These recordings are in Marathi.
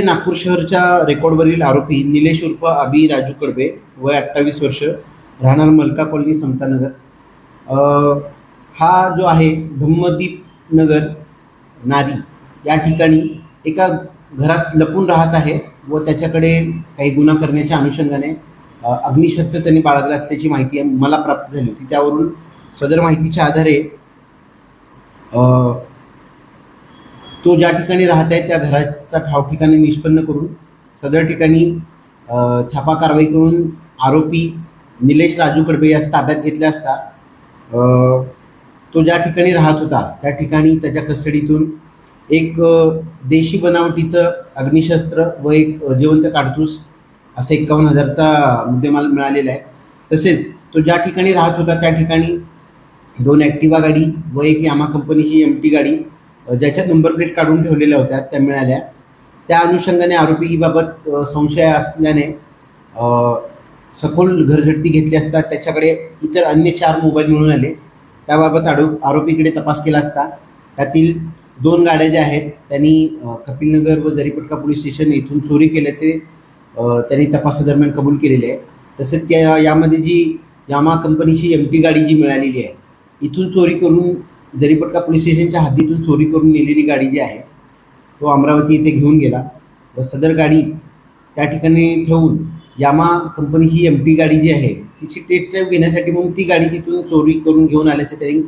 नागपूर शहरच्या रेकॉर्डवरील आरोपी निलेश उर्फ अबी राजू कडबे वय 28 वर्ष राहणार मलका कॉलनी समतानगर हा जो आहे धम्मदीप नगर नारी या ठिकाणी एका घरात लपून राहत आहे व त्याच्याकडे काही गुन्हा करण्याच्या अनुषंगाने अग्निशस्त्र त्यांनी बाळगलं असल्याची माहिती मला प्राप्त झाली होती. त्यावरून सदर माहितीच्या आधारे तो ज्या ठिकाणी राहत आहे त्या घराचा ठाव ठिकाणी निष्पन्न करून सदर ठिकाणी छापा कारवाई करून आरोपी निलेश राजू कडबे या ताब्यात घेतला असता तो ज्या ठिकाणी राहत होता त्या ठिकाणी त्याच्या कस्टडीतून एक देशी बनावटीचं अग्निशस्त्र व एक जिवंत काडतूस असं 51,000चा मुद्देमाल मिळालेला आहे. तसेच तो ज्या ठिकाणी राहत होता त्या ठिकाणी 2 ॲक्टिवा गाडी व एक यामा कंपनीची MT गाडी ज्याच्या नंबर प्लेट काढून ठेवलेल्या होत्या त्या मिळाल्या. त्या अनुषंगाने आरोपीबाबत संशय असल्याने सखोल घरझडती घेतली असता त्याच्याकडे इतर अन्य 4 मोबाईल मिळून आले. त्याबाबत आरोपीकडे तपास केला असता त्यातील 2 गाड्या ज्या आहेत त्यांनी कपिलनगर व जरीपटका पोलीस स्टेशन येथून चोरी केल्याचे त्यांनी तपासादरम्यान कबूल केलेले आहे. तसेच यामध्ये जी यामा कंपनीची MT गाडी जी मिळालेली आहे इथून चोरी करून जरीपटका पोलीस स्टेशनच्या हद्दीतून चोरी करून नेलेली गाडी जी आहे तो अमरावती येथे घेऊन गेला व सदर गाडी त्या ठिकाणी ठेवून यामा कंपनीची MT गाडी जी आहे तिची टेस्ट ड्राईव्ह घेण्यासाठी म्हणून ती गाडी तिथून चोरी करून घेऊन आल्याचे त्यांनी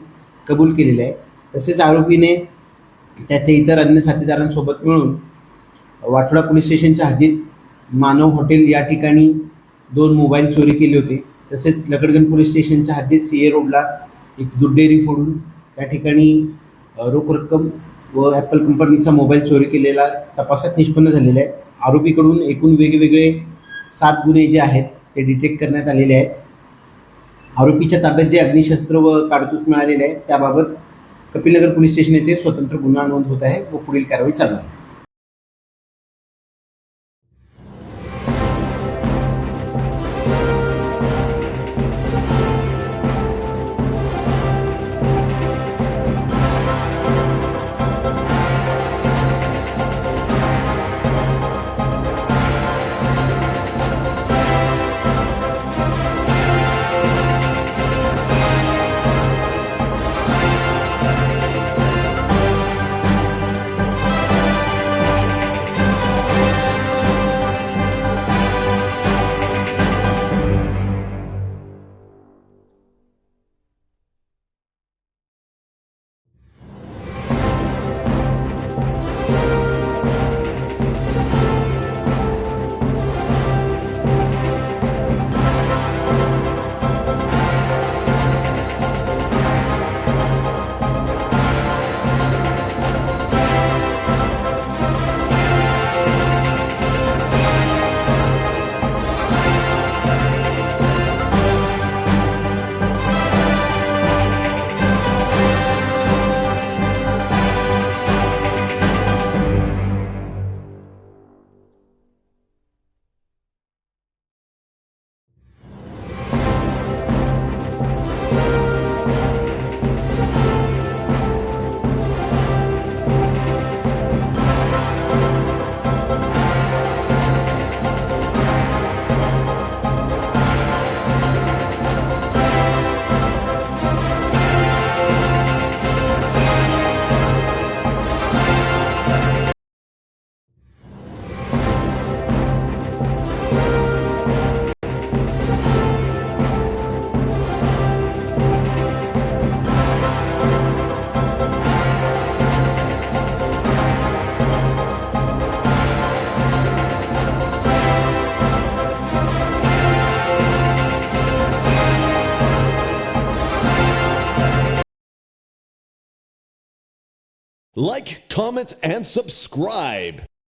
कबूल केलेलं आहे. तसेच आरोपीने त्याचे इतर अन्य साथीदारांसोबत मिळून वाठोडा पोलीस स्टेशनच्या हद्दीत मानव हॉटेल या ठिकाणी 2 मोबाईल चोरी केले होते. तसेच लकडगण पोलीस स्टेशनच्या हद्दीत CA रोडला एक दूध डेअरी फोडून त्या ठिकाणी रोख रक्कम व ॲपल कंपनीचा मोबाईल चोरी केलेला तपासात निष्पन्न झालेला आहे. आरोपीकडून एकूण वेगवेगळे 7 गुन्हे जे आहेत ते डिटेक्ट करण्यात आलेले आहेत. आरोपीच्या ताब्यात जे अग्निशस्त्र व काडतूस मिळालेले आहे त्याबाबत कपिलनगर पोलीस स्टेशन येथे स्वतंत्र गुन्हा नोंद होत आहे व पुढील कारवाई चालू आहे. Like, comment, and subscribe.